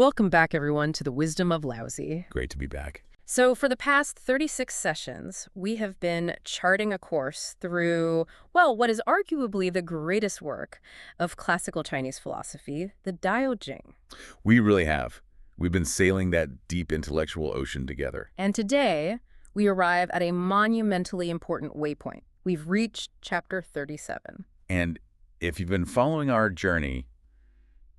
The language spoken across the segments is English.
Welcome back, everyone, to the Wisdom of Lao Tzu. Great to be back. So for the past 36 sessions, we have been charting a course through, well, what is arguably the greatest work of classical Chinese philosophy, the Tao Te Ching. We really have. We've been sailing that deep intellectual ocean together. And today, we arrive at a monumentally important waypoint. We've reached chapter 37. And if you've been following our journey,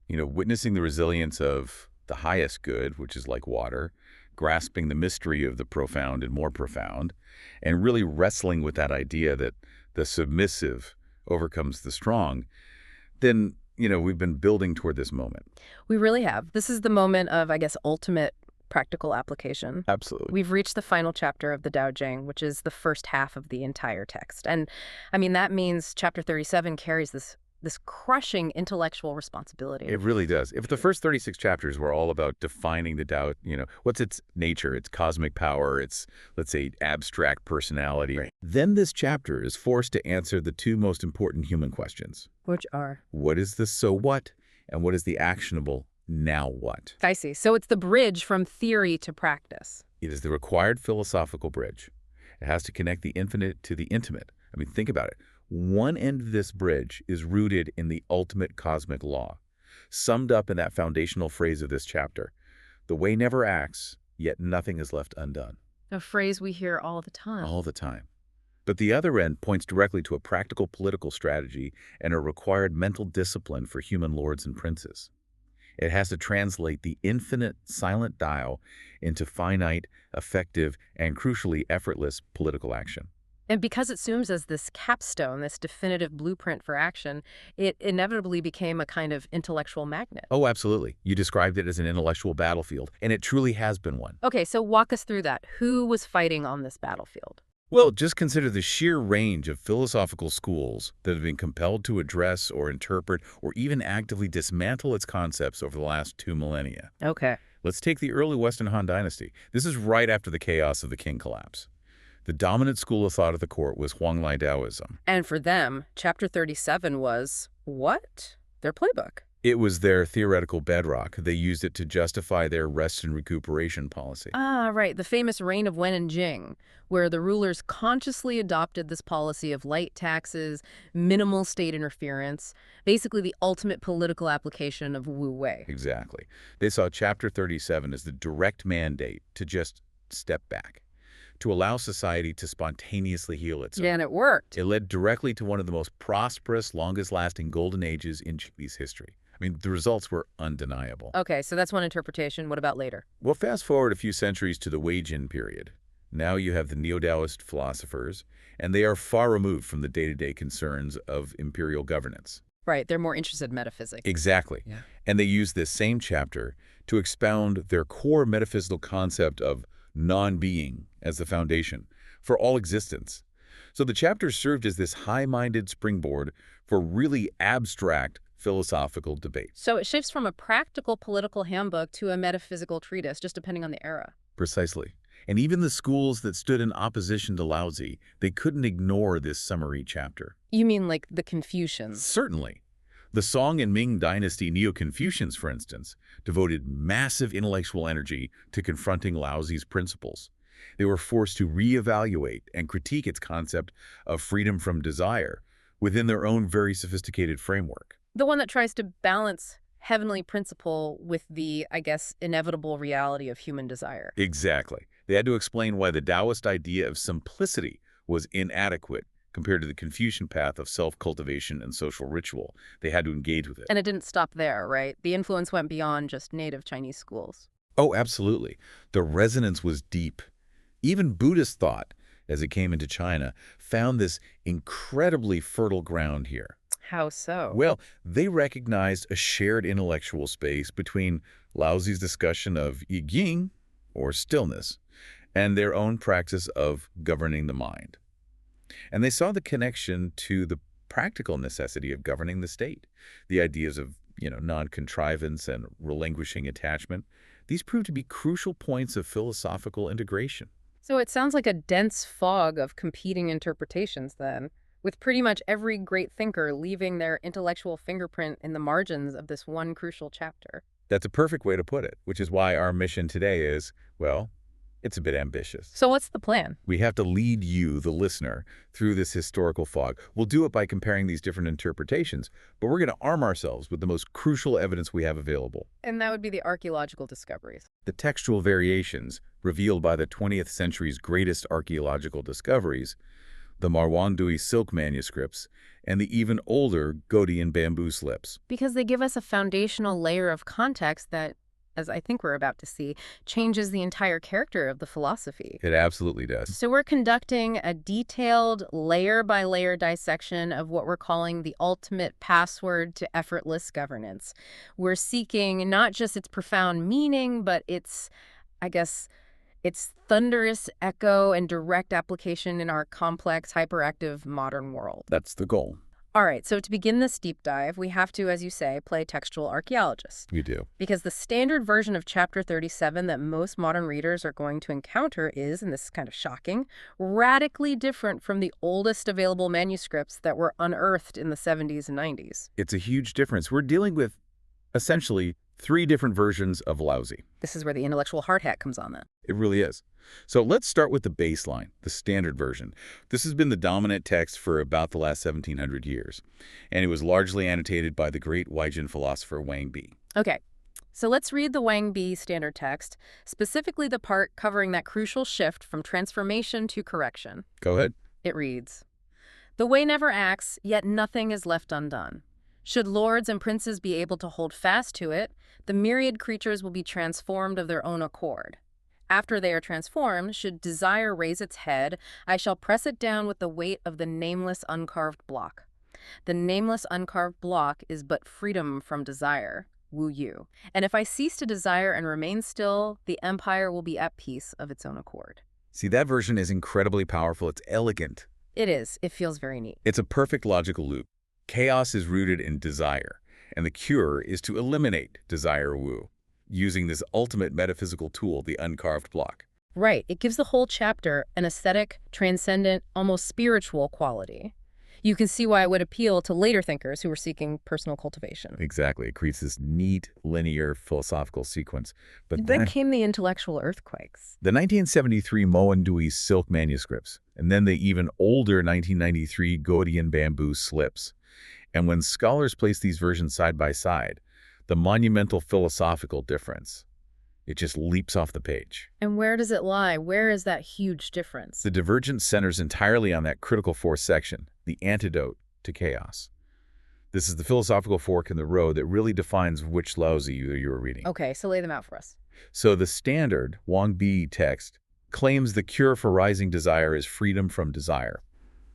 witnessing the resilience of the highest good, which is like water, grasping the mystery of the profound and more profound, and really wrestling with that idea that the submissive overcomes the strong, then, we've been building toward this moment. We really have. This is the moment of, I guess, ultimate practical application. Absolutely. We've reached the final chapter of the Tao Te Ching, which is the first half of the entire text. And, that means chapter 37 carries this crushing intellectual responsibility. It really does. If the first 36 chapters were all about defining the Tao, what's its nature, its cosmic power, its, let's say, abstract personality, right, then this chapter is forced to answer the two most important human questions. Which are? What is the so what, and what is the actionable now what? I see. So it's the bridge from theory to practice. It is the required philosophical bridge. It has to connect the infinite to the intimate. Think about it. One end of this bridge is rooted in the ultimate cosmic law, summed up in that foundational phrase of this chapter: the way never acts, yet nothing is left undone. A phrase we hear all the time. All the time. But the other end points directly to a practical political strategy and a required mental discipline for human lords and princes. It has to translate the infinite silent Tao into finite, effective, and crucially effortless political action. And because it assumes as this capstone, this definitive blueprint for action, it inevitably became a kind of intellectual magnet. Oh, absolutely. You described it as an intellectual battlefield, and it truly has been one. Okay, so walk us through that. Who was fighting on this battlefield? Well, just consider the sheer range of philosophical schools that have been compelled to address or interpret or even actively dismantle its concepts over the last 2 millennia. Okay. Let's take the early Western Han Dynasty. This is right after the chaos of the Qing collapse. The dominant school of thought at the court was Huanglai Taoism. And for them, chapter 37 was, what? Their playbook. It was their theoretical bedrock. They used it to justify their rest and recuperation policy. Ah, right, the famous reign of Wen and Jing, where the rulers consciously adopted this policy of light taxes, minimal state interference, basically the ultimate political application of Wu Wei. Exactly. They saw chapter 37 as the direct mandate to just step back, to allow society to spontaneously heal itself. Yeah, and it worked. It led directly to one of the most prosperous, longest-lasting golden ages in Chinese history. The results were undeniable. Okay, so that's one interpretation. What about later? Well, fast forward a few centuries to the Wei-Jin period. Now you have the Neo-Taoist philosophers, and they are far removed from the day-to-day concerns of imperial governance. Right, they're more interested in metaphysics. Exactly. Yeah. And they use this same chapter to expound their core metaphysical concept of non-being as the foundation for all existence. So the chapter served as this high-minded springboard for really abstract philosophical debate. So it shifts from a practical political handbook to a metaphysical treatise, just depending on the era. Precisely. And even the schools that stood in opposition to Lao Tzu, they couldn't ignore this summary chapter. You mean like the Confucians? Certainly. The Song and Ming Dynasty Neo-Confucians, for instance, devoted massive intellectual energy to confronting Lao Tzu's principles. They were forced to reevaluate and critique its concept of freedom from desire within their own very sophisticated framework. The one that tries to balance heavenly principle with the, I guess, inevitable reality of human desire. Exactly. They had to explain why the Taoist idea of simplicity was inadequate compared to the Confucian path of self-cultivation and social ritual. They had to engage with it. And it didn't stop there, right? The influence went beyond just native Chinese schools. Oh, absolutely. The resonance was deep. Even Buddhist thought, as it came into China, found this incredibly fertile ground here. How so? Well, they recognized a shared intellectual space between Lao Tzu's discussion of yijing, or stillness, and their own practice of governing the mind. And they saw the connection to the practical necessity of governing the state, the ideas of, non-contrivance and relinquishing attachment. These proved to be crucial points of philosophical integration. So it sounds like a dense fog of competing interpretations then, with pretty much every great thinker leaving their intellectual fingerprint in the margins of this one crucial chapter. That's a perfect way to put it, which is why our mission today is, well, it's a bit ambitious. So what's the plan? We have to lead you, the listener, through this historical fog. We'll do it by comparing these different interpretations, but we're going to arm ourselves with the most crucial evidence we have available. And that would be the archaeological discoveries. The textual variations revealed by the 20th century's greatest archaeological discoveries, the Mawangdui silk manuscripts, and the even older Guodian bamboo slips. Because they give us a foundational layer of context that, as I think we're about to see, changes the entire character of the philosophy. It absolutely does. So we're conducting a detailed layer-by-layer dissection of what we're calling the ultimate password to effortless governance. We're seeking not just its profound meaning, but its, I guess, its thunderous echo and direct application in our complex, hyperactive modern world. That's the goal. All right, so to begin this deep dive, we have to, as you say, play textual archaeologist. We do. Because the standard version of Chapter 37 that most modern readers are going to encounter is, and this is kind of shocking, radically different from the oldest available manuscripts that were unearthed in the 70s and 90s. It's a huge difference. We're dealing with, essentially, 3 different versions of Lao Tzu. This is where the intellectual hard hat comes on then. It really is. So let's start with the baseline, the standard version. This has been the dominant text for about the last 1,700 years, and it was largely annotated by the great Guodian philosopher Mawangdui. Okay, so let's read the Mawangdui standard text, specifically the part covering that crucial shift from transformation to correction. Go ahead. It reads, "The way never acts, yet nothing is left undone. Should lords and princes be able to hold fast to it, the myriad creatures will be transformed of their own accord. After they are transformed, should desire raise its head, I shall press it down with the weight of the nameless uncarved block. The nameless uncarved block is but freedom from desire, Wu Yu. And if I cease to desire and remain still, the empire will be at peace of its own accord." See, that version is incredibly powerful. It's elegant. It is. It feels very neat. It's a perfect logical loop. Chaos is rooted in desire, and the cure is to eliminate desire Wu, using this ultimate metaphysical tool, the uncarved block. Right. It gives the whole chapter an aesthetic, transcendent, almost spiritual quality. You can see why it would appeal to later thinkers who were seeking personal cultivation. Exactly. It creates this neat, linear philosophical sequence. But Then came the intellectual earthquakes. the 1973 Mawangdui silk manuscripts, and then the even older 1993 Guodian bamboo slips. And when scholars place these versions side by side, the monumental philosophical difference, it just leaps off the page. And where does it lie? Where is that huge difference? The divergence centers entirely on that critical fourth section, the antidote to chaos. This is the philosophical fork in the road that really defines which Lao Tzu you were reading. Okay, so lay them out for us. So the standard Mawangdui text claims the cure for rising desire is freedom from desire,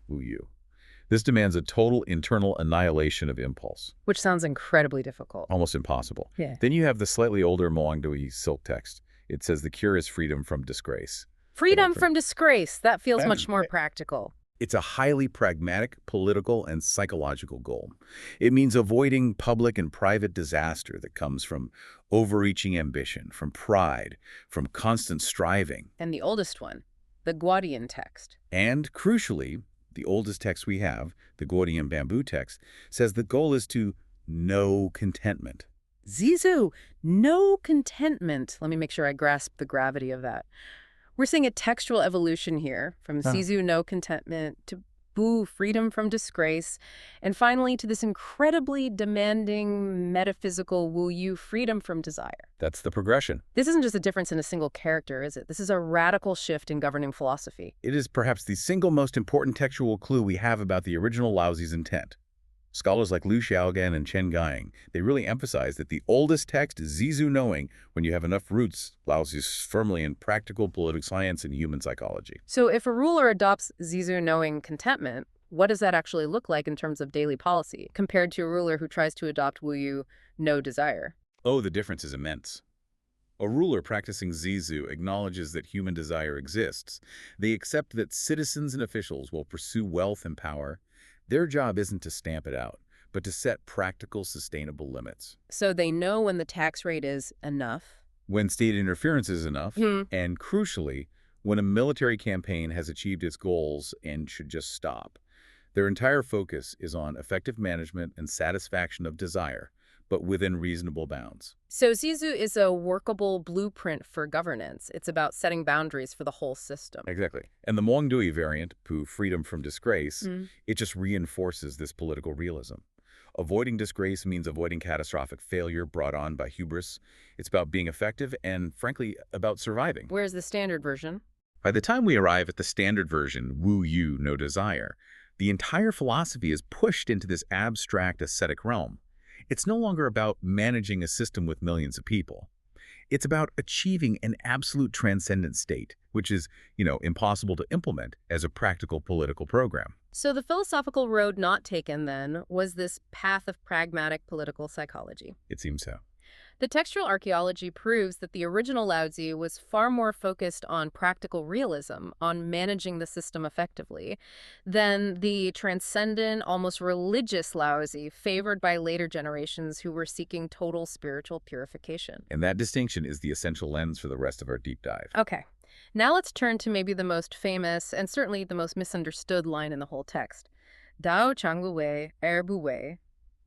Wu Yu. This demands a total internal annihilation of impulse. Which sounds incredibly difficult. Almost impossible. Yeah. Then you have the slightly older Mawangdui silk text. It says the cure is freedom from disgrace. Freedom from disgrace. That feels much more practical. It's a highly pragmatic, political, and psychological goal. It means avoiding public and private disaster that comes from overreaching ambition, from pride, from constant striving. And the oldest one, the Guodian text. And crucially, the oldest text we have, the Guodian bamboo text, says the goal is to know contentment. Zhi Zu, no contentment. Let me make sure I grasp the gravity of that. We're seeing a textual evolution here, from Zhi Zu, no contentment, to Bu, freedom from disgrace, and finally to this incredibly demanding metaphysical Wu Yu, freedom from desire. That's the progression. This isn't just a difference in a single character, is it? This is a radical shift in governing philosophy. It is perhaps the single most important textual clue we have about the original Lao Tzu's intent. Scholars like Liu Xiaogan and Chen Guiying, they really emphasize that the oldest text is Zhi Zu knowing when you have enough roots, Lao Tzu's firmly in practical political science and human psychology. So if a ruler adopts Zhi Zu knowing contentment, what does that actually look like in terms of daily policy, compared to a ruler who tries to adopt Wu Yu, no desire? Oh, the difference is immense. A ruler practicing Zhi Zu acknowledges that human desire exists. They accept that citizens and officials will pursue wealth and power. Their job isn't to stamp it out, but to set practical, sustainable limits. So they know when the tax rate is enough. When state interference is enough, and crucially, when a military campaign has achieved its goals and should just stop. Their entire focus is on effective management and satisfaction of desire, but within reasonable bounds. So Zhi Zu is a workable blueprint for governance. It's about setting boundaries for the whole system. Exactly. And the Mawangdui variant, freedom from disgrace, Mm. it just reinforces this political realism. Avoiding disgrace means avoiding catastrophic failure brought on by hubris. It's about being effective and, frankly, about surviving. Where's the standard version? By the time we arrive at the standard version, Wu Yu, no desire, the entire philosophy is pushed into this abstract ascetic realm. It's no longer about managing a system with millions of people. It's about achieving an absolute transcendent state, which is, impossible to implement as a practical political program. So the philosophical road not taken, then, was this path of pragmatic political psychology. It seems so. The textual archaeology proves that the original Lao Tzu was far more focused on practical realism, on managing the system effectively, than the transcendent, almost religious Lao Tzu favored by later generations who were seeking total spiritual purification. And that distinction is the essential lens for the rest of our deep dive. Okay. Now let's turn to maybe the most famous and certainly the most misunderstood line in the whole text. Dao Changgu Wei, Bu Wei.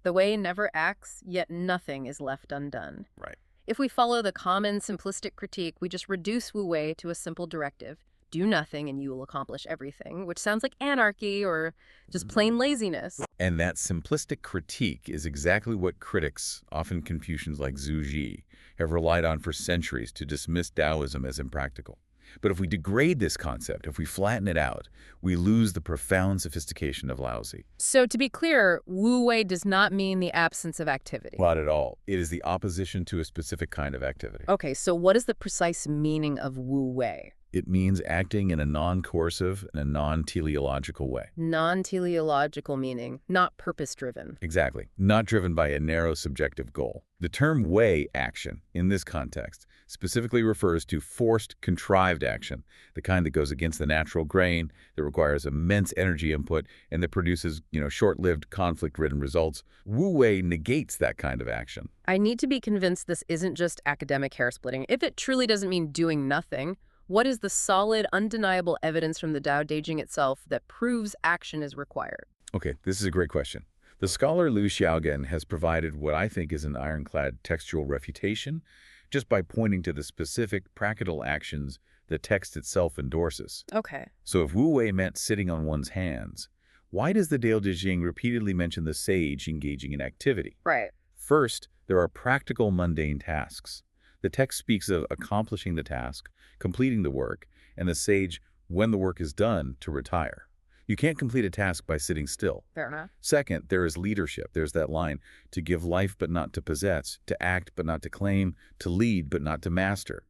The way never acts, yet nothing is left undone. Right. If we follow the common simplistic critique, we just reduce Wu Wei to a simple directive. Do nothing and you will accomplish everything, which sounds like anarchy or just plain laziness. And that simplistic critique is exactly what critics, often Confucians like Zhu Zu, have relied on for centuries to dismiss Taoism as impractical. But if we degrade this concept, if we flatten it out, we lose the profound sophistication of Lao Tzu. So to be clear, Wu Wei does not mean the absence of activity. Not at all. It is the opposition to a specific kind of activity. Okay, so what is the precise meaning of Wu Wei? It means acting in a non-coercive and a non-teleological way. Non-teleological meaning, not purpose-driven. Exactly. Not driven by a narrow subjective goal. The term way action, in this context, specifically refers to forced, contrived action, the kind that goes against the natural grain, that requires immense energy input, and that produces, short-lived, conflict-ridden results. Wu Wei negates that kind of action. I need to be convinced this isn't just academic hair-splitting. If it truly doesn't mean doing nothing, what is the solid, undeniable evidence from the Tao Te Ching itself that proves action is required? Okay, this is a great question. The scholar Liu Xiaogan has provided what I think is an ironclad textual refutation just by pointing to the specific practical actions the text itself endorses. Okay. So if Wu Wei meant sitting on one's hands, why does the Tao Te Ching repeatedly mention the sage engaging in activity? Right. First, there are practical mundane tasks. The text speaks of accomplishing the task, completing the work, and the sage, when the work is done, to retire. You can't complete a task by sitting still. Fair enough. Second, there is leadership. There's that line, to give life but not to possess, to act but not to claim, to lead but not to master.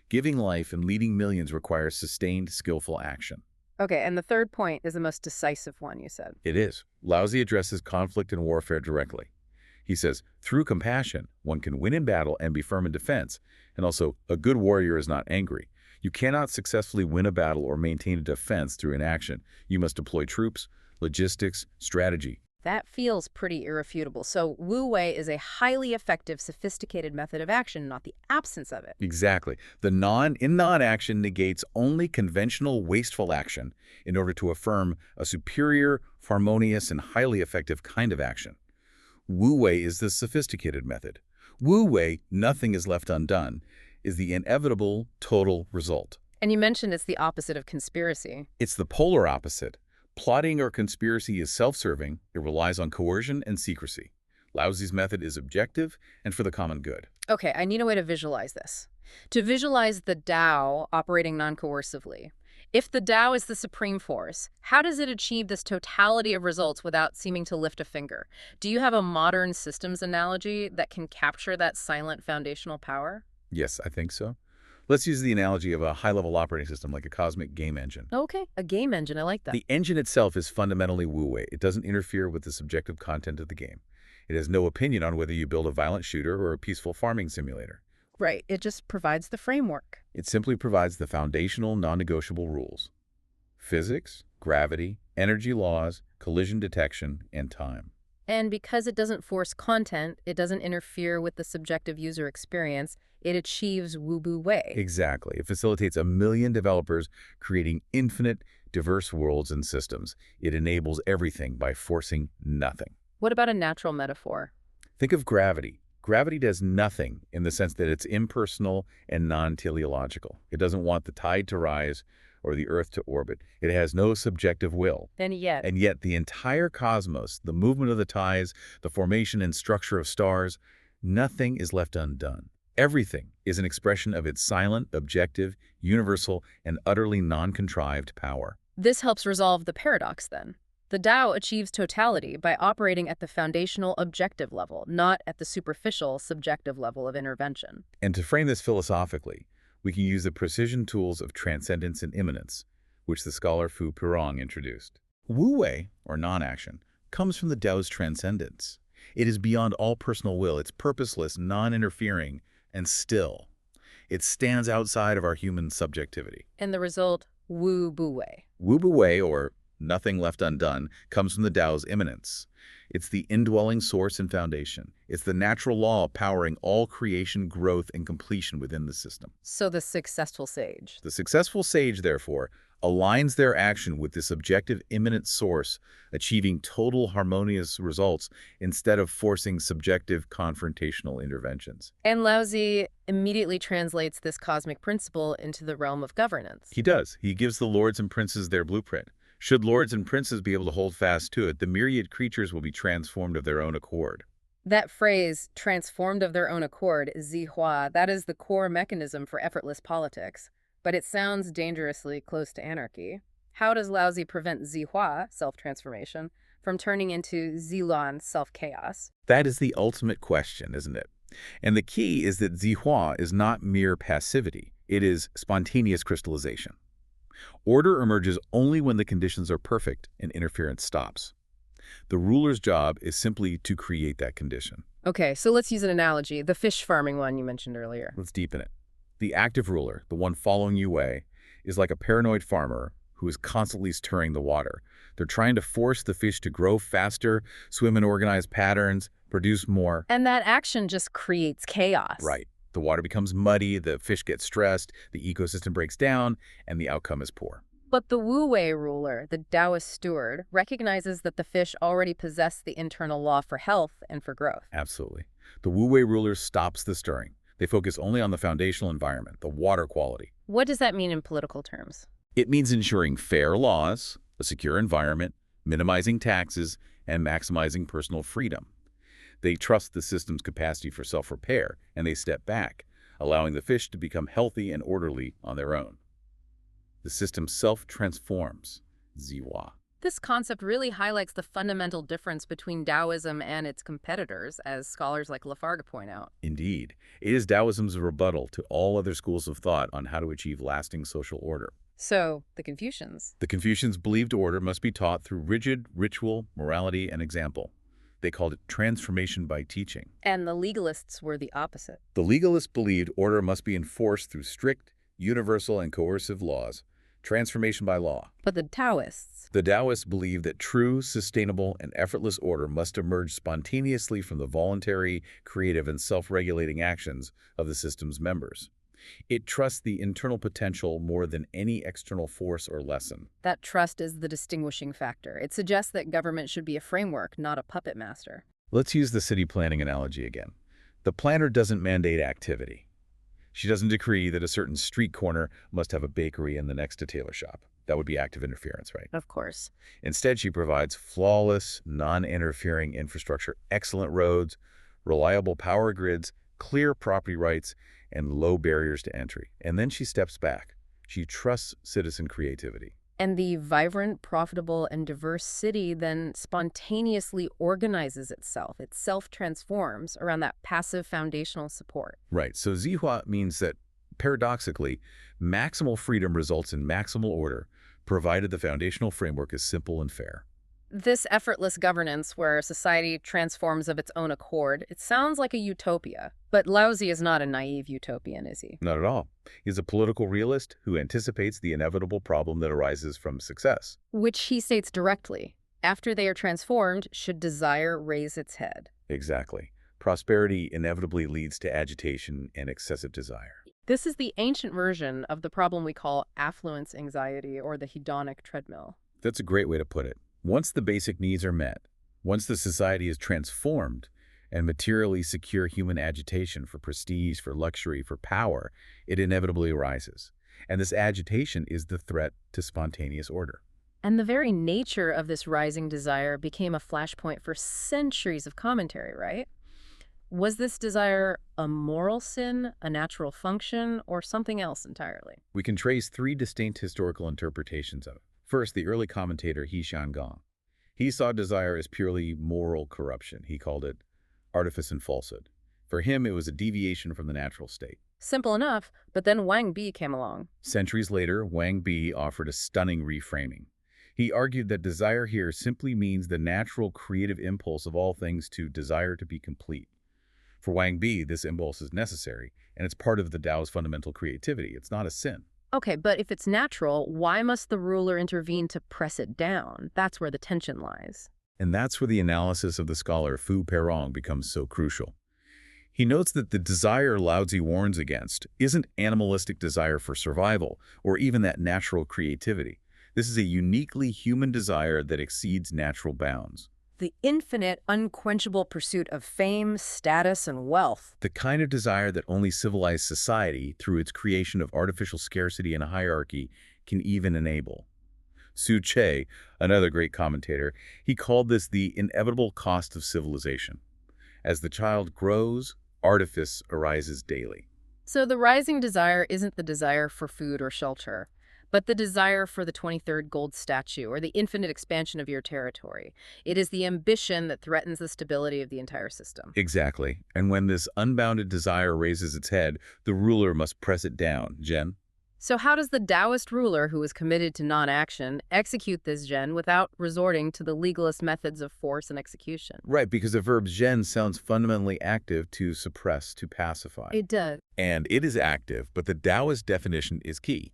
Giving life and leading millions requires sustained, skillful action. Okay, and the third point is the most decisive one, you said. It is. Lao Tzu addresses conflict and warfare directly. He says, through compassion, one can win in battle and be firm in defense. And also, a good warrior is not angry. You cannot successfully win a battle or maintain a defense through inaction. You must deploy troops, logistics, strategy. That feels pretty irrefutable. So Wu Wei is a highly effective, sophisticated method of action, not the absence of it. Exactly. The non-action negates only conventional, wasteful action in order to affirm a superior, harmonious, and highly effective kind of action. Wu Wei is the sophisticated method. Wu Wei, nothing is left undone, is the inevitable total result. And you mentioned it's the opposite of conspiracy. It's the polar opposite. Plotting or conspiracy is self-serving. It relies on coercion and secrecy. Lao Tzu's method is objective and for the common good. Okay, I need a way to visualize this. To visualize the Tao operating non-coercively. If the Tao is the supreme force, how does it achieve this totality of results without seeming to lift a finger? Do you have a modern systems analogy that can capture that silent foundational power? Yes, I think so. Let's use the analogy of a high-level operating system like a cosmic game engine. Okay, a game engine, I like that. The engine itself is fundamentally Wu Wei. It doesn't interfere with the subjective content of the game. It has no opinion on whether you build a violent shooter or a peaceful farming simulator. Right, it just provides the framework. It simply provides the foundational, non-negotiable rules. Physics, gravity, energy laws, collision detection, and time. And because it doesn't force content, it doesn't interfere with the subjective user experience, it achieves Wu Wei. Exactly. It facilitates a million developers creating infinite, diverse worlds and systems. It enables everything by forcing nothing. What about a natural metaphor? Think of gravity. Gravity does nothing in the sense that it's impersonal and non-teleological. It doesn't want the tide to rise or the Earth to orbit. It has no subjective will. And yet, And yet the entire cosmos, the movement of the tides, the formation and structure of stars, nothing is left undone. Everything is an expression of its silent, objective, universal, and utterly non-contrived power. this helps resolve the paradox then. The Tao achieves totality by operating at the foundational objective level, not at the superficial subjective level of intervention. And to frame this philosophically, we can use the precision tools of transcendence and immanence, which the scholar Fu Pirong introduced. Wu Wei, or non-action, comes from the Tao's transcendence. It is beyond all personal will. It's purposeless, non-interfering, and still. It stands outside of our human subjectivity. And the result, Wu Bu Wei. Wu Bu Wei, or nothing left undone, comes from the Tao's immanence. It's the indwelling source and foundation. It's the natural law powering all creation, growth, and completion within the system. So the successful sage. The successful sage, therefore, aligns their action with this objective immanent source, achieving total harmonious results instead of forcing subjective confrontational interventions. And Lao Tzu immediately translates this cosmic principle into the realm of governance. He does. He gives the lords and princes their blueprint. Should lords and princes be able to hold fast to it, the myriad creatures will be transformed of their own accord. That phrase, transformed of their own accord, Zhi Hua, that is the core mechanism for effortless politics. But it sounds dangerously close to anarchy. How does Lao Tzu prevent Zhi Hua, self-transformation, from turning into Zilan, self-chaos? That is the ultimate question, isn't it? And the key is that Zhi Hua is not mere passivity. It is spontaneous crystallization. Order emerges only when the conditions are perfect and interference stops. The ruler's job is simply to create that condition. Okay, so let's use an analogy, the fish farming one you mentioned earlier. Let's deepen it. The active ruler, the one following Yu Wei, is like a paranoid farmer who is constantly stirring the water. They're trying to force the fish to grow faster, swim in organized patterns, produce more. And that action just creates chaos. Right. The water becomes muddy, the fish gets stressed, the ecosystem breaks down, and the outcome is poor. But the Wu Wei ruler, the Taoist steward, recognizes that the fish already possess the internal law for health and for growth. Absolutely. The Wu Wei ruler stops the stirring. They focus only on the foundational environment, the water quality. What does that mean in political terms? It means ensuring fair laws, a secure environment, minimizing taxes, and maximizing personal freedom. They trust the system's capacity for self-repair, and they step back, allowing the fish to become healthy and orderly on their own. The system self-transforms, Ziwa. This concept really highlights the fundamental difference between Taoism and its competitors, as scholars like Lafargue point out. Indeed, it is Taoism's rebuttal to all other schools of thought on how to achieve lasting social order. So, the Confucians. The Confucians believed order must be taught through rigid ritual, morality, and example. They called it transformation by teaching. And the legalists were the opposite. The legalists believed order must be enforced through strict, universal, and coercive laws, transformation by law. But the Taoists. The Taoists believe that true, sustainable, and effortless order must emerge spontaneously from the voluntary, creative, and self-regulating actions of the system's members. It trusts the internal potential more than any external force or lesson. That trust is the distinguishing factor. It suggests that government should be a framework, not a puppet master. Let's use the city planning analogy again. The planner doesn't mandate activity. She doesn't decree that a certain street corner must have a bakery and the next a tailor shop. That would be active interference, right? Of course. Instead, she provides flawless, non-interfering infrastructure, excellent roads, reliable power grids, clear property rights, and low barriers to entry. And then she steps back. She trusts citizen creativity. And the vibrant, profitable, and diverse city then spontaneously organizes itself. It self-transforms around that passive foundational support. Right. So Zihua means that, paradoxically, maximal freedom results in maximal order, provided the foundational framework is simple and fair. This effortless governance, where society transforms of its own accord, it sounds like a utopia. But Lao Tzu is not a naive utopian, is he? Not at all. He's a political realist who anticipates the inevitable problem that arises from success. Which he states directly. After they are transformed, should desire raise its head. Exactly. Prosperity inevitably leads to agitation and excessive desire. This is the ancient version of the problem we call affluence anxiety or the hedonic treadmill. That's a great way to put it. Once the basic needs are met, once the society is transformed, and materially secure human agitation for prestige, for luxury, for power, it inevitably arises. And this agitation is the threat to spontaneous order. And the very nature of this rising desire became a flashpoint for centuries of commentary, right? Was this desire a moral sin, a natural function, or something else entirely? We can trace three distinct historical interpretations of it. First, the early commentator He Xiangong. He saw desire as purely moral corruption. He called it artifice and falsehood. For him, it was a deviation from the natural state. Simple enough, but then Wang Bi came along. Centuries later, Wang Bi offered a stunning reframing. He argued that desire here simply means the natural creative impulse of all things to desire to be complete. For Wang Bi, this impulse is necessary, and it's part of the Tao's fundamental creativity. It's not a sin. Okay, but if it's natural, why must the ruler intervene to press it down? That's where the tension lies. And that's where the analysis of the scholar Fu Perong becomes so crucial. He notes that the desire Lao Tzu warns against isn't animalistic desire for survival or even that natural creativity. This is a uniquely human desire that exceeds natural bounds. The infinite, unquenchable pursuit of fame, status, and wealth. The kind of desire that only civilized society, through its creation of artificial scarcity and a hierarchy, can even enable. Su Che, another great commentator, he called this the inevitable cost of civilization. As the child grows, artifice arises daily. So the rising desire isn't the desire for food or shelter, but the desire for the 23rd gold statue or the infinite expansion of your territory. It is the ambition that threatens the stability of the entire system. Exactly. And when this unbounded desire raises its head, the ruler must press it down. Jen? So how does the Taoist ruler who is committed to non-action execute this Zhen without resorting to the legalist methods of force and execution? Right, because the verb zhen sounds fundamentally active, to suppress, to pacify. It does. And it is active, but the Taoist definition is key.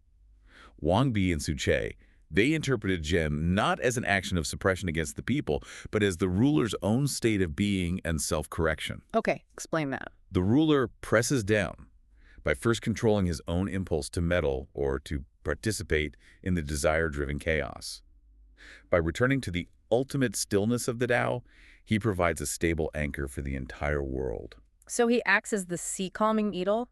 Wang Bi and Su Che, they interpreted zhen not as an action of suppression against the people, but as the ruler's own state of being and self-correction. Okay, explain that. The ruler presses down by first controlling his own impulse to meddle or to participate in the desire-driven chaos. By returning to the ultimate stillness of the Tao, he provides a stable anchor for the entire world. So he acts as the sea-calming needle?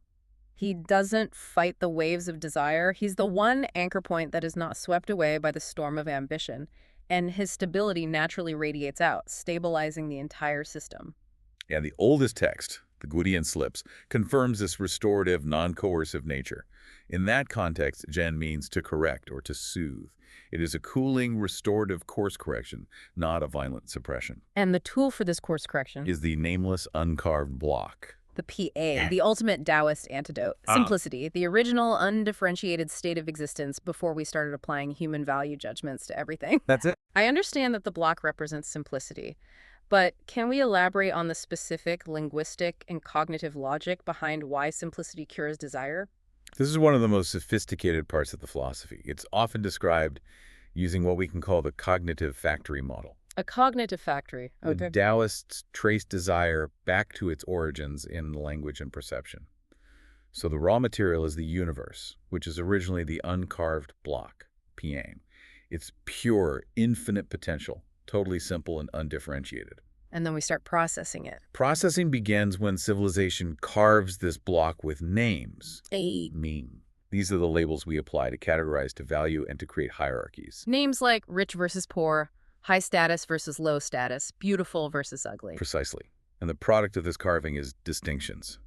He doesn't fight the waves of desire. He's the one anchor point that is not swept away by the storm of ambition, and his stability naturally radiates out, stabilizing the entire system. And the oldest text, the Guodian slips, confirms this restorative, non-coercive nature. In that context, zhen means to correct or to soothe. It is a cooling, restorative course correction, not a violent suppression. And the tool for this course correction Is the nameless, uncarved block. the PA, the ultimate Taoist antidote. Simplicity, the original undifferentiated state of existence before we started applying human value judgments to everything. That's it. I understand that the block represents simplicity, but can we elaborate on the specific linguistic and cognitive logic behind why simplicity cures desire? This is one of the most sophisticated parts of the philosophy. It's often described using what we can call the cognitive factory model. A cognitive factory. Okay. The Taoists trace desire back to its origins in language and perception. So the raw material is the universe, which is originally the uncarved block, Piang. It's pure, infinite potential, totally simple and undifferentiated. And then we start processing it. Processing begins when civilization carves this block with names. Mean. These are the labels we apply to categorize, to value, and to create hierarchies. Names like rich versus poor, high status versus low status, beautiful versus ugly. Precisely. And the product of this carving is distinctions.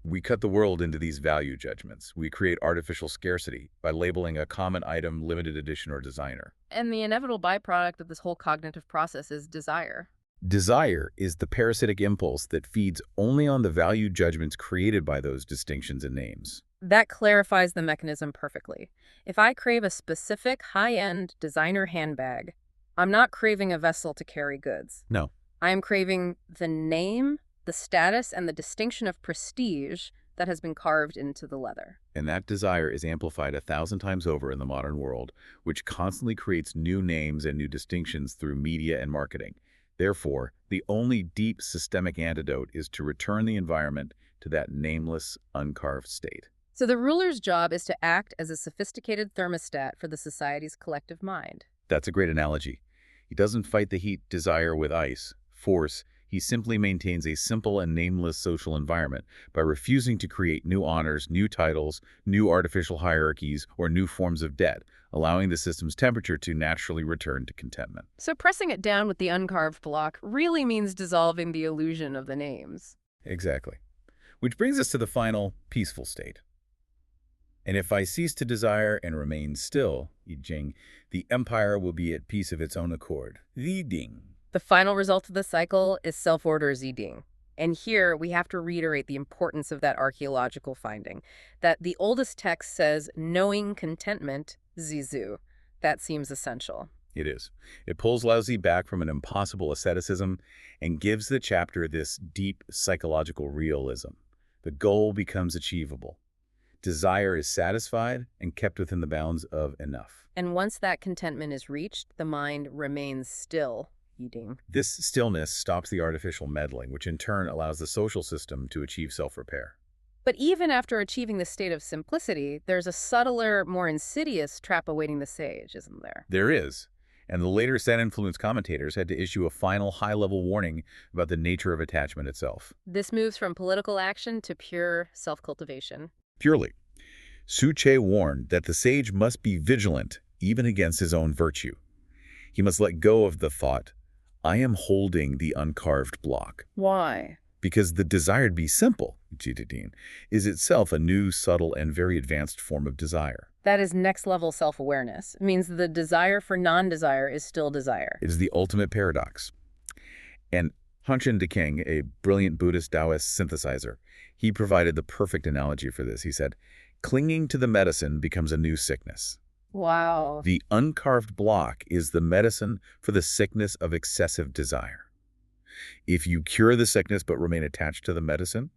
We cut the world into these value judgments. We create artificial scarcity by labeling a common item, limited edition, or designer. And the inevitable byproduct of this whole cognitive process is desire. Desire is the parasitic impulse that feeds only on the value judgments created by those distinctions and names. That clarifies the mechanism perfectly. If I crave a specific high-end designer handbag, I'm not craving a vessel to carry goods. No. I am craving the name, the status, and the distinction of prestige that has been carved into the leather. And that desire is amplified 1,000 times over in the modern world, which constantly creates new names and new distinctions through media and marketing. Therefore, the only deep systemic antidote is to return the environment to that nameless, uncarved state. So the ruler's job is to act as a sophisticated thermostat for the society's collective mind. That's a great analogy. He doesn't fight the heat desire with ice, force. He simply maintains a simple and nameless social environment by refusing to create new honors, new titles, new artificial hierarchies, or new forms of debt, allowing the system's temperature to naturally return to contentment. So pressing it down with the uncarved block really means dissolving the illusion of the names. Exactly. Which brings us to the final, peaceful state. And if I cease to desire and remain still, Yi Jing, the empire will be at peace of its own accord. Li Ding. The final result of the cycle is self-order Ziding. And here we have to reiterate the importance of that archaeological finding, that the oldest text says knowing contentment, Zhi Zu. That seems essential. It is. It pulls Lao Tzu back from an impossible asceticism and gives the chapter this deep psychological realism. The goal becomes achievable. Desire is satisfied and kept within the bounds of enough. And once that contentment is reached, the mind remains still. Eating. This stillness stops the artificial meddling, which in turn allows the social system to achieve self-repair. But even after achieving the state of simplicity, there's a subtler, more insidious trap awaiting the sage, isn't there? There is. And the later Zen-influenced commentators had to issue a final high-level warning about the nature of attachment itself. This moves from political action to pure self-cultivation. Purely. Su Che warned that the sage must be vigilant even against his own virtue. He must let go of the thought, I am holding the uncarved block. Why? Because the desire to be simple, is itself a new, subtle, and very advanced form of desire. That is next-level self-awareness. It means the desire for non-desire is still desire. It is the ultimate paradox. And Hanshin De King, a brilliant Buddhist Taoist synthesizer, he provided the perfect analogy for this. He said, clinging to the medicine becomes a new sickness. Wow. The uncarved block is the medicine for the sickness of excessive desire. If you cure the sickness but remain attached to the medicine,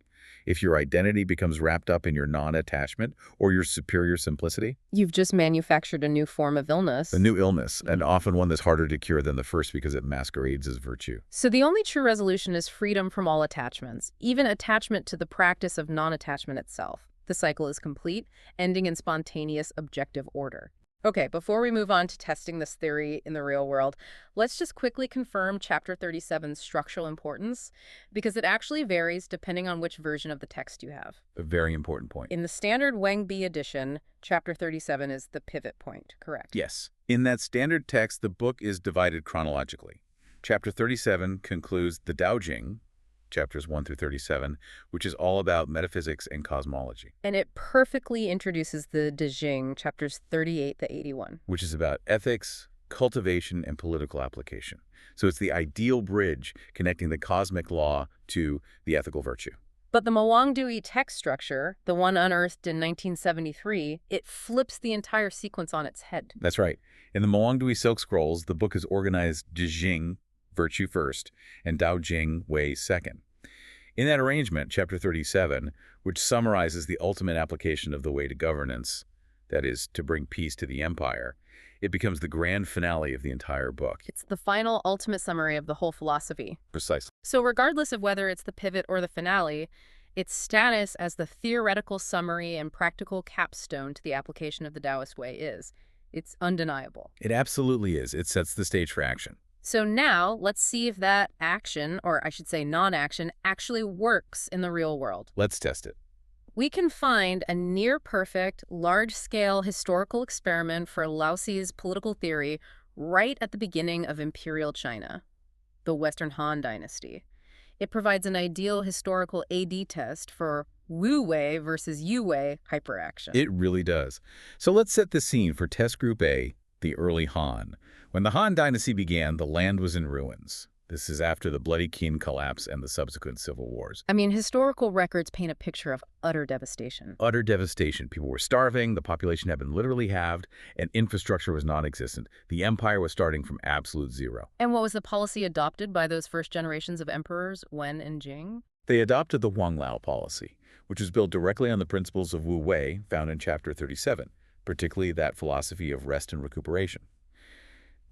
if your identity becomes wrapped up in your non-attachment or your superior simplicity, you've just manufactured a new form of illness. a new illness, and often one that's harder to cure than the first because it masquerades as virtue. So the only true resolution is freedom from all attachments, even attachment to the practice of non-attachment itself. The cycle is complete, ending in spontaneous objective order. Okay, before we move on to testing this theory in the real world, let's just quickly confirm Chapter 37's structural importance, because it actually varies depending on which version of the text you have. A very important point. In the standard Wang Bi edition, Chapter 37 is the pivot point, correct? Yes. In that standard text, the book is divided chronologically. Chapter 37 concludes the Tao Te Ching, chapters 1 through 37, which is all about metaphysics and cosmology. And it perfectly introduces the De Jing, chapters 38 to 81. Which is about ethics, cultivation, and political application. So it's the ideal bridge connecting the cosmic law to the ethical virtue. But the Mawangdui text structure, the one unearthed in 1973, it flips the entire sequence on its head. That's right. In the Mawangdui Silk Scrolls, the book is organized De Jing, virtue first, and Tao Jing, way second. In that arrangement, Chapter 37, which summarizes the ultimate application of the way to governance, that is, to bring peace to the empire, it becomes the grand finale of the entire book. It's the final, ultimate summary of the whole philosophy. Precisely. So regardless of whether it's the pivot or the finale, its status as the theoretical summary and practical capstone to the application of the Taoist way it's undeniable. It absolutely is. It sets the stage for action. So now, let's see if that action, or I should say non-action, actually works in the real world. Let's test it. We can find a near-perfect, large-scale historical experiment for Lao Tzu's political theory right at the beginning of Imperial China, the Western Han Dynasty. It provides an ideal historical AD test for Wu Wei versus Yu Wei hyperaction. It really does. So let's set the scene for Test Group A, the early Han. When the Han Dynasty began, the land was in ruins. This is after the bloody Qin collapse and the subsequent civil wars. I mean, historical records paint a picture of utter devastation. Utter devastation. People were starving, the population had been literally halved, and infrastructure was non-existent. The empire was starting from absolute zero. And what was the policy adopted by those first generations of emperors, Wen and Jing? They adopted the Huanglao policy, which was built directly on the principles of Wu Wei found in Chapter 37, particularly that philosophy of rest and recuperation.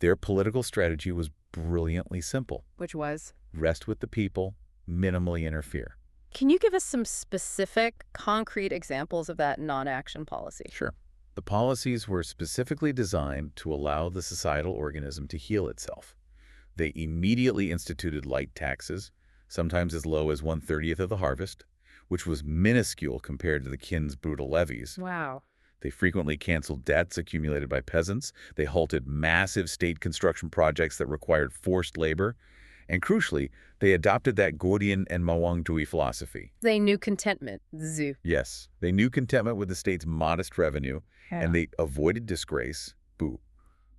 Their political strategy was brilliantly simple. Which was? Rest with the people, minimally interfere. Can you give us some specific, concrete examples of that non-action policy? Sure. The policies were specifically designed to allow the societal organism to heal itself. They immediately instituted light taxes, sometimes as low as 1/30th of the harvest, which was minuscule compared to the kin's brutal levies. Wow. They frequently canceled debts accumulated by peasants. They halted massive state construction projects that required forced labor. And crucially, they adopted that Guodian and Mawangdui philosophy. They knew contentment, Zhu. Yes, they knew contentment with the state's modest revenue, Yeah. and they avoided disgrace,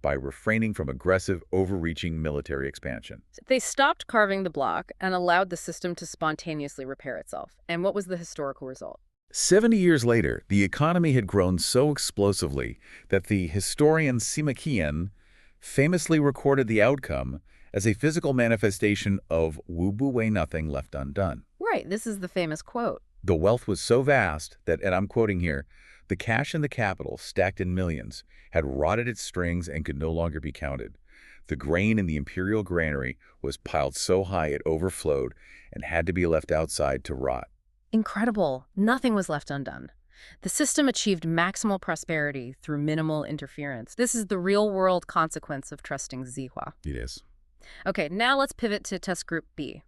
by refraining from aggressive, overreaching military expansion. They stopped carving the block and allowed the system to spontaneously repair itself. And what was the historical result? 70 years later, the economy had grown so explosively that the historian Sima Qian famously recorded the outcome as a physical manifestation of Wu Bu Wei nothing left undone. Right, this is the famous quote. The wealth was so vast that, and I'm quoting here, the cash in the capital, stacked in millions, had rotted its strings and could no longer be counted. The grain in the imperial granary was piled so high it overflowed and had to be left outside to rot. Incredible. Nothing was left undone. The system achieved maximal prosperity through minimal interference. This is the real-world consequence of trusting Zihua. It is. Okay, now let's pivot to test group B.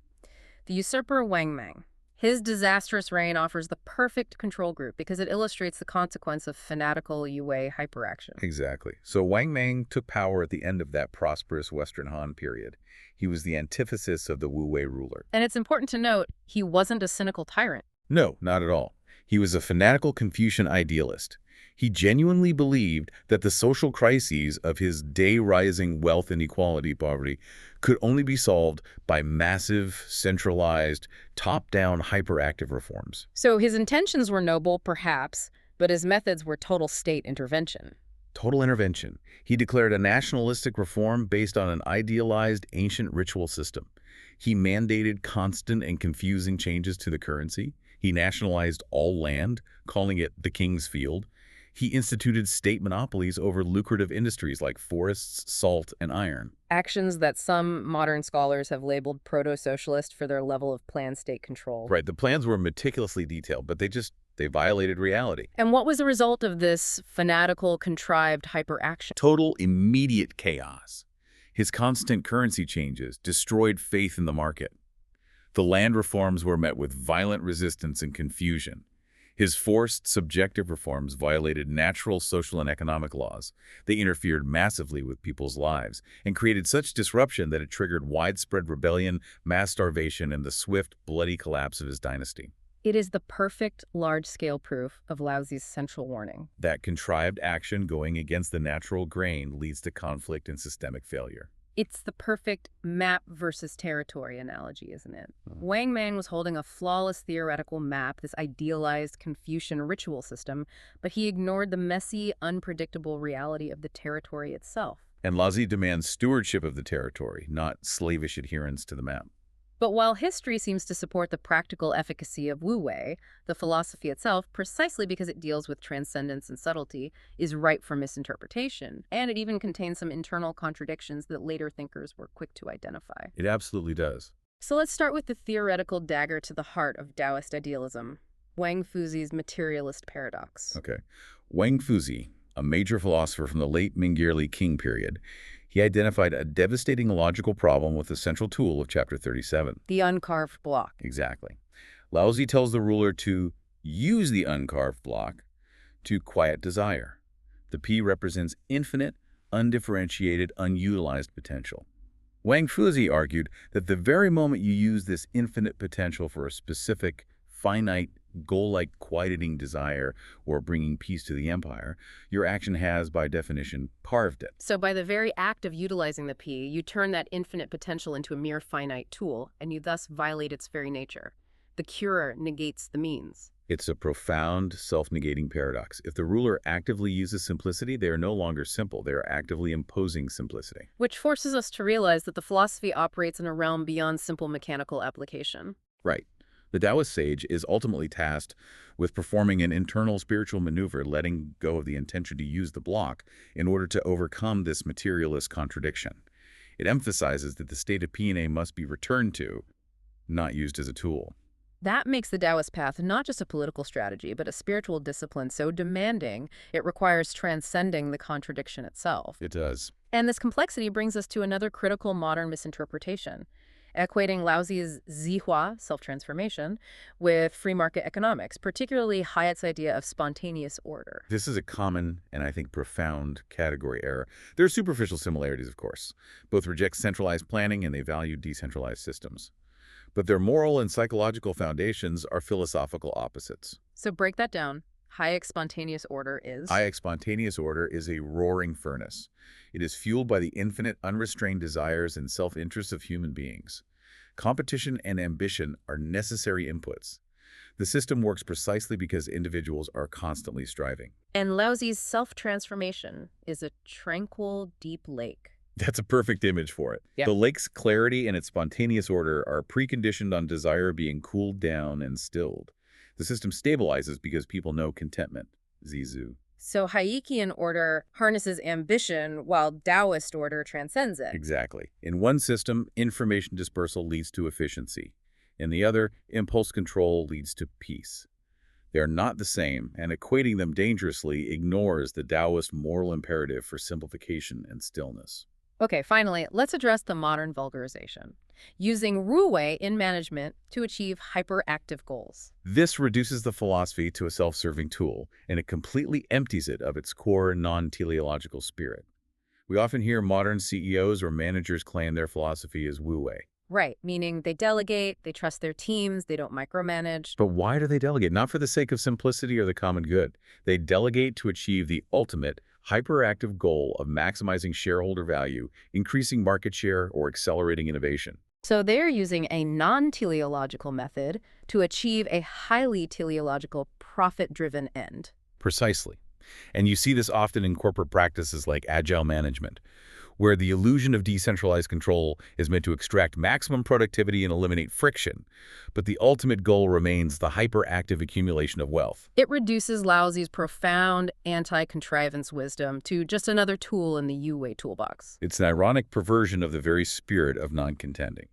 The usurper Wang Mang. His disastrous reign offers the perfect control group because it illustrates the consequence of fanatical Yue hyperaction. Exactly. So Wang Mang took power at the end of that prosperous Western Han period. He was the antithesis of the Wu Wei ruler. And it's important to note, he wasn't a cynical tyrant. No, not at all. He was a fanatical Confucian idealist. He genuinely believed that the social crises of his day-rising wealth inequality poverty could only be solved by massive, centralized, top-down hyperactive reforms. So his intentions were noble, perhaps, but his methods were total state intervention. Total intervention. He declared a nationalistic reform based on an idealized ancient ritual system. He mandated constant and confusing changes to the currency. He nationalized all land, calling it the King's Field. He instituted state monopolies over lucrative industries like forests, salt, and iron. Actions that some modern scholars have labeled proto-socialist for their level of planned state control. Right, the plans were meticulously detailed, but they violated reality. And what was the result of this fanatical, contrived hyperaction? Total, immediate chaos. His constant currency changes destroyed faith in the market. The land reforms were met with violent resistance and confusion. His forced, subjective reforms violated natural social and economic laws. They interfered massively with people's lives and created such disruption that it triggered widespread rebellion, mass starvation, and the swift, bloody collapse of his dynasty. It is the perfect large-scale proof of Lao Tzu's central warning. That contrived action going against the natural grain leads to conflict and systemic failure. It's the perfect map versus territory analogy, isn't it? Wang Mang was holding a flawless theoretical map, this idealized Confucian ritual system, but he ignored the messy, unpredictable reality of the territory itself. And Lao Tzu demands stewardship of the territory, not slavish adherence to the map. But while history seems to support the practical efficacy of Wu Wei, the philosophy itself, precisely because it deals with transcendence and subtlety, is ripe for misinterpretation, and it even contains some internal contradictions that later thinkers were quick to identify. It absolutely does. So let's start with the theoretical dagger to the heart of Taoist idealism, Wang Fuzi's materialist paradox. Okay. Wang Fuzi, a major philosopher from the late Ming-Yearly Qing period, he identified a devastating logical problem with the central tool of Chapter 37. The uncarved block. Exactly. Lao Tzu tells the ruler to use the uncarved block to quiet desire. The P represents infinite, undifferentiated, unutilized potential. Wang Fuzi argued that the very moment you use this infinite potential for a specific, finite, goal-like quieting desire or bringing peace to the empire, your action has, by definition, carved it. So by the very act of utilizing the P, you turn that infinite potential into a mere finite tool, and you thus violate its very nature. The cure negates the means. It's a profound, self-negating paradox. If the ruler actively uses simplicity, they are no longer simple. They are actively imposing simplicity. Which forces us to realize that the philosophy operates in a realm beyond simple mechanical application. Right. The Taoist sage is ultimately tasked with performing an internal spiritual maneuver, letting go of the intention to use the block in order to overcome this materialist contradiction. It emphasizes that the state of P&A must be returned to, not used as a tool. That makes the Taoist path not just a political strategy, but a spiritual discipline so demanding it requires transcending the contradiction itself. It does. And this complexity brings us to another critical modern misinterpretation. equating Laozi's Zihua, self-transformation, with free market economics, particularly Hayek's idea of spontaneous order. This is a common and I think profound category error. There are superficial similarities, of course. Both reject centralized planning and they value decentralized systems. But their moral and psychological foundations are philosophical opposites. So break that down. Hayek's spontaneous order is? Hayek's spontaneous order is a roaring furnace. It is fueled by the infinite, unrestrained desires and self-interest of human beings. Competition and ambition are necessary inputs. The system works precisely because individuals are constantly striving. And Laozi's self-transformation is a tranquil, deep lake. That's a perfect image for it. Yeah. The lake's clarity and its spontaneous order are preconditioned on desire being cooled down and stilled. The system stabilizes because people know contentment. Zhi Zu. So Hayekian order harnesses ambition, while Taoist order transcends it. Exactly. In one system, information dispersal leads to efficiency. In the other, impulse control leads to peace. They are not the same, and equating them dangerously ignores the Taoist moral imperative for simplification and stillness. Okay, finally, let's address the modern vulgarization, using Wu Wei in management to achieve hyperactive goals. This reduces the philosophy to a self-serving tool, and it completely empties it of its core non-teleological spirit. We often hear modern CEOs or managers claim their philosophy is Wu Wei. Right, meaning they delegate, they trust their teams, they don't micromanage. But why do they delegate? Not for the sake of simplicity or the common good. They delegate to achieve the ultimate, hyperactive goal of maximizing shareholder value, increasing market share, or accelerating innovation. So they're using a non-teleological method to achieve a highly teleological, profit-driven end. Precisely. And you see this often in corporate practices like agile management, where the illusion of decentralized control is meant to extract maximum productivity and eliminate friction, but the ultimate goal remains the hyperactive accumulation of wealth. It reduces Laozi's profound anti-contrivance wisdom to just another tool in the Wu Wei toolbox. It's an ironic perversion of the very spirit of non-contending.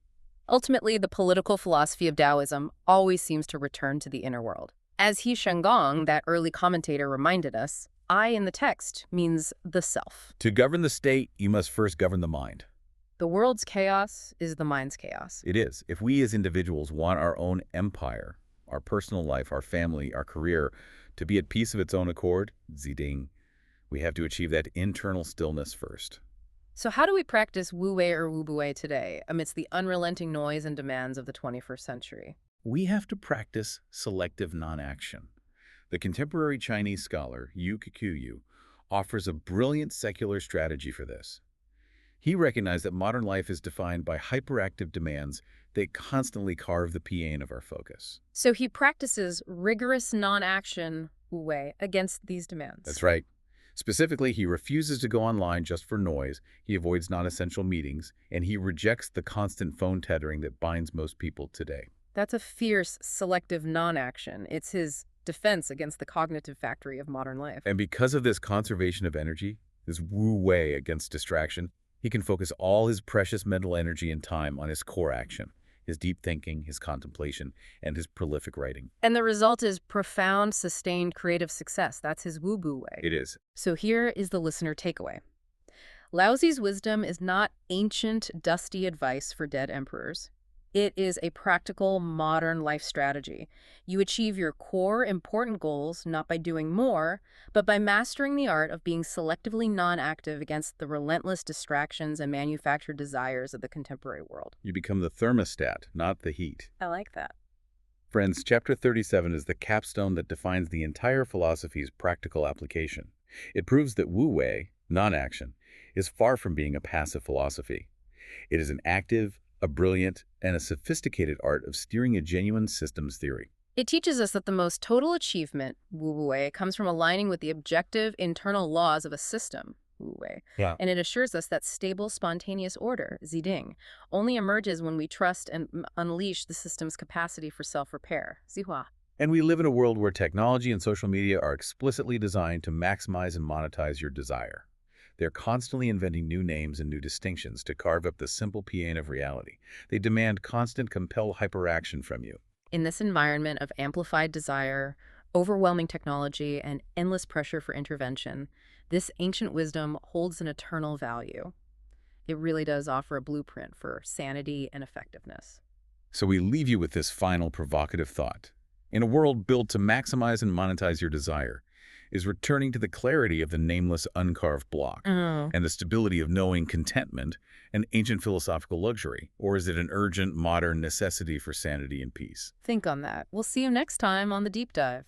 Ultimately, the political philosophy of Taoism always seems to return to the inner world. As He Shenggong, that early commentator, reminded us, I in the text means the self. To govern the state, you must first govern the mind. The world's chaos is the mind's chaos. It is. If we as individuals want our own empire, our personal life, our family, our career, to be at peace of its own accord, ziding, we have to achieve that internal stillness first. So how do we practice Wu Wei or Wu Wei today amidst the unrelenting noise and demands of the 21st century? We have to practice selective non-action. The contemporary Chinese scholar Yu Kikuyu offers a brilliant secular strategy for this. He recognized that modern life is defined by hyperactive demands that constantly carve the paean of our focus. So he practices rigorous non-action Wu Wei against these demands. That's right. Specifically, he refuses to go online just for noise, he avoids non-essential meetings, and he rejects the constant phone tethering that binds most people today. That's a fierce, selective non-action. It's his defense against the cognitive factory of modern life. And because of this conservation of energy, this Wu Wei against distraction, he can focus all his precious mental energy and time on his core action, his deep thinking, his contemplation, and his prolific writing. And the result is profound, sustained creative success. That's his Wu Bu Wei. It is. So here is the listener takeaway. Laozi's wisdom is not ancient, dusty advice for dead emperors. It is a practical, modern life strategy. You achieve your core, important goals not by doing more, but by mastering the art of being selectively non-active against the relentless distractions and manufactured desires of the contemporary world. You become the thermostat, not the heat. I like that. Friends, Chapter 37 is the capstone that defines the entire philosophy's practical application. It proves that Wu Wei, non-action, is far from being a passive philosophy. It is an active, a brilliant, and a sophisticated art of steering a genuine systems theory. It teaches us that the most total achievement, Wu Wei, comes from aligning with the objective internal laws of a system, Wu Wei. Yeah. And it assures us that stable, spontaneous order, Ziding, only emerges when we trust and unleash the system's capacity for self-repair, Zihua. And we live in a world where technology and social media are explicitly designed to maximize and monetize your desire. They're constantly inventing new names and new distinctions to carve up the simple paean of reality. They demand constant, compelled hyperaction from you. In this environment of amplified desire, overwhelming technology, and endless pressure for intervention, this ancient wisdom holds an eternal value. It really does offer a blueprint for sanity and effectiveness. So we leave you with this final provocative thought. In a world built to maximize and monetize your desire, is returning to the clarity of the nameless uncarved block Oh. and the stability of knowing contentment an ancient philosophical luxury, or is it an urgent modern necessity for sanity and peace? Think on that. We'll see you next time on The Deep Dive.